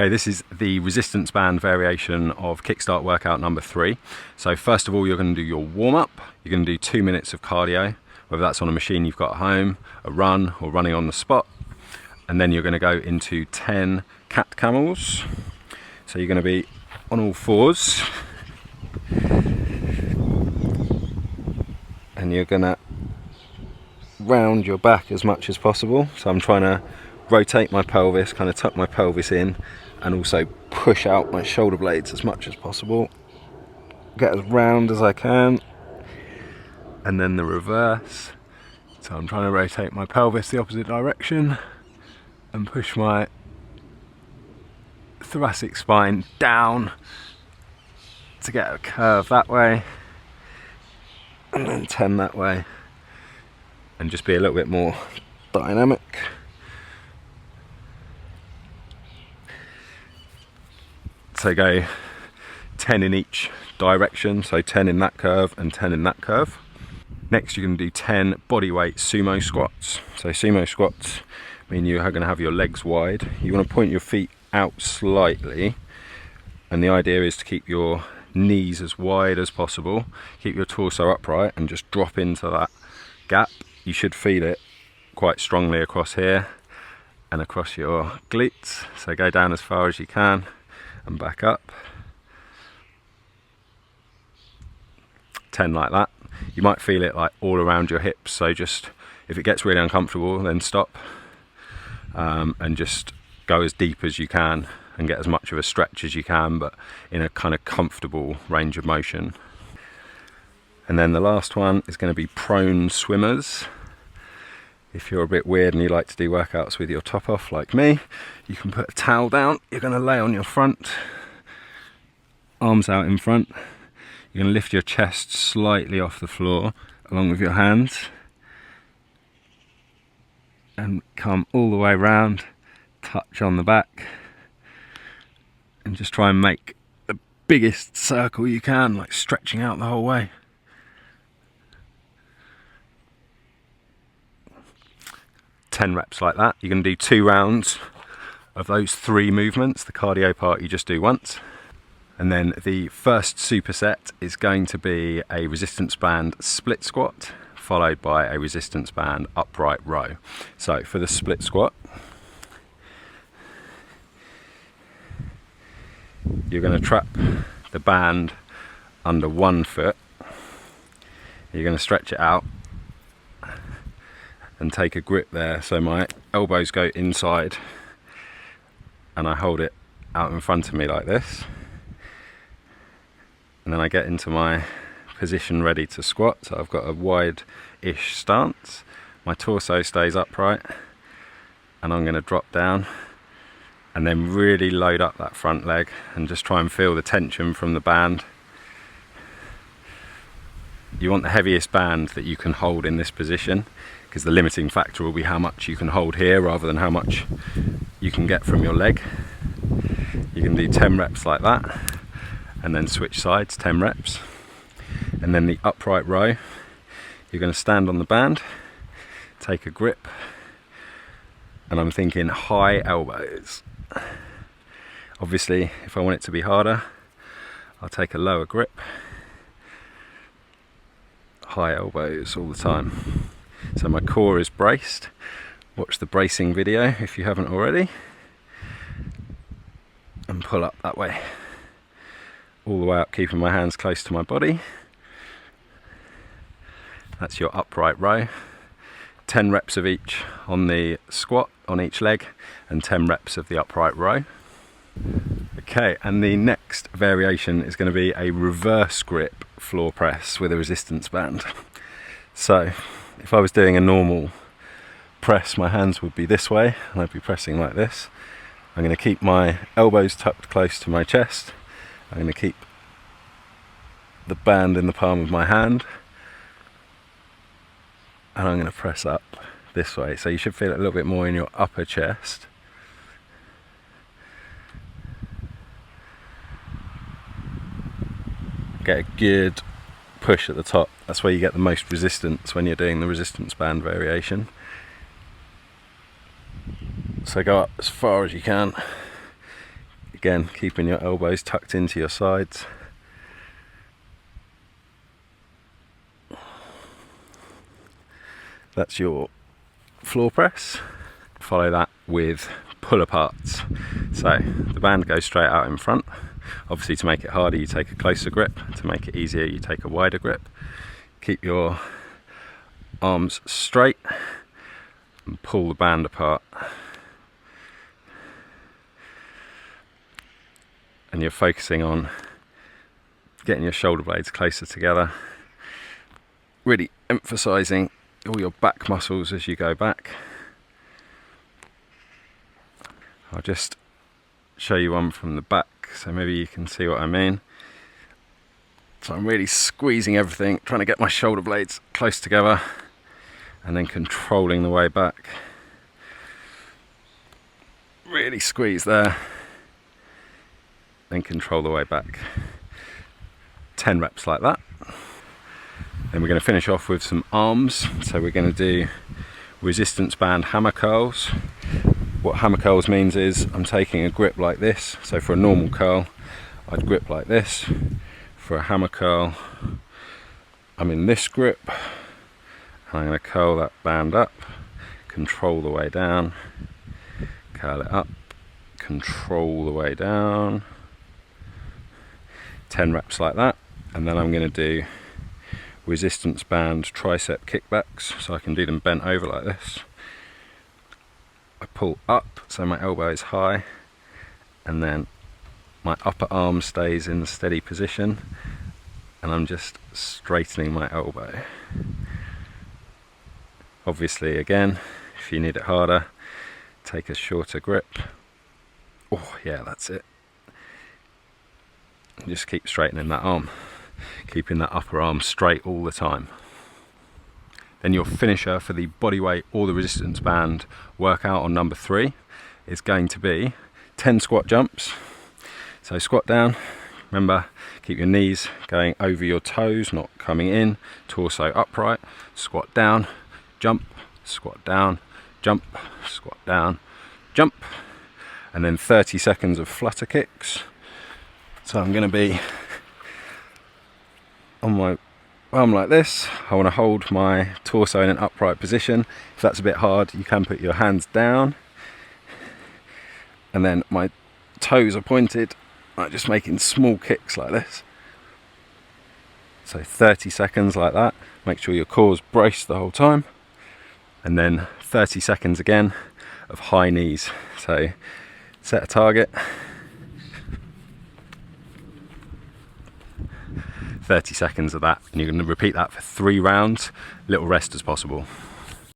Okay, this is the resistance band variation of Kickstart workout number 3. So first of all, you're going to do your warm-up. You're going to do 2 minutes of cardio, whether that's on a machine you've got at home, a run, or running on the spot. And then you're going to go into 10 cat camels. So you're going to be on all fours. And you're going to round your back as much as possible. So I'm trying to rotate my pelvis, kind of tuck my pelvis in, and also push out my shoulder blades as much as possible. Get as round as I can. And then the reverse. So I'm trying to rotate my pelvis the opposite direction and push my thoracic spine down to get a curve that way, and then 10 that way, and just be a little bit more dynamic. So go 10 in each direction, so 10 in that curve and 10 in that curve. Next you're going to do 10 bodyweight sumo squats. So sumo squats mean you are going to have your legs wide. You want to point your feet out slightly, and the idea is to keep your knees as wide as possible, keep your torso upright, and just drop into that gap. You should feel it quite strongly across here and across your glutes. So go down as far as you can and back up. 10 like that. You might feel it like all around your hips, so just if it gets really uncomfortable, then stop and just go as deep as you can and get as much of a stretch as you can, but in a kind of comfortable range of motion. And then the last one is going to be prone swimmers. If you're a bit weird and you like to do workouts with your top off like me, you can put a towel down. You're going to lay on your front, arms out in front. You're going to lift your chest slightly off the floor along with your hands and come all the way around, touch on the back, and just try and make the biggest circle you can, like stretching out the whole way. Ten reps like that. You're going to do 2 rounds of those 3 movements. The cardio part you just do once. And then the first superset is going to be a resistance band split squat, followed by a resistance band upright row. So for the split squat, you're going to trap the band under one foot. You're going to stretch it out and take a grip there, so my elbows go inside and I hold it out in front of me like this, and then I get into my position ready to squat. So I've got a wide-ish stance, my torso stays upright, and I'm going to drop down and then really load up that front leg and just try and feel the tension from the band. You want the heaviest band that you can hold in this position, because the limiting factor will be how much you can hold here rather than how much you can get from your leg. You can do 10 reps like that and then switch sides, 10 reps. And then the upright row, you're going to stand on the band, take a grip, and I'm thinking high elbows. Obviously, if I want it to be harder, I'll take a lower grip. High elbows all the time. So my core is braced. Watch the bracing video if you haven't already. And pull up that way. All the way up, keeping my hands close to my body. That's your upright row. 10 reps of each on the squat, on each leg, and 10 reps of the upright row. Okay, and the next variation is going to be a reverse grip floor press with a resistance band. So if I was doing a normal press, my hands would be this way and I'd be pressing like this. I'm going to keep my elbows tucked close to my chest. I'm going to keep the band in the palm of my hand, and I'm going to press up this way. So you should feel it a little bit more in your upper chest. Get a good push at the top. That's where you get the most resistance when you're doing the resistance band variation. So go up as far as you can, Again, keeping your elbows tucked into your sides. That's your floor press. Follow that with pull aparts. So the band goes straight out in front. Obviously, to make it harder, you take a closer grip. To make it easier, you take a wider grip. Keep your arms straight and pull the band apart. And you're focusing on getting your shoulder blades closer together, really emphasizing all your back muscles as you go back. I'll just show you one from the back so maybe you can see what I mean. So I'm really squeezing everything, trying to get my shoulder blades close together and then controlling the way back. Really squeeze there, then control the way back. 10 reps like that. Then we're going to finish off with some arms. So we're going to do resistance band hammer curls. What hammer curls means is I'm taking a grip like this. So for a normal curl, I'd grip like this. For a hammer curl, I'm in this grip. I'm going to curl that band up, control the way down, curl it up, control the way down. 10 reps like that. And then I'm going to do resistance band tricep kickbacks, so I can do them bent over like this. I pull up so my elbow is high, and then my upper arm stays in a steady position, and I'm just straightening my elbow. Obviously, again, if you need it harder, take a shorter grip. Oh yeah, that's it. And just keep straightening that arm, keeping that upper arm straight all the time. Then your finisher for the bodyweight or the resistance band workout on number 3 is going to be 10 squat jumps. So squat down, remember, keep your knees going over your toes, not coming in, torso upright, squat down, jump, squat down, jump, squat down, jump, and then 30 seconds of flutter kicks. So I'm going to be on my bum like this. I want to hold my torso in an upright position. If that's a bit hard, you can put your hands down, and then my toes are pointed. I'm just making small kicks like this. So 30 seconds like that. Make sure your core's braced the whole time, and then 30 seconds again of high knees. So set a target, 30 seconds of that, and you're going to repeat that for 3 rounds, little rest as possible.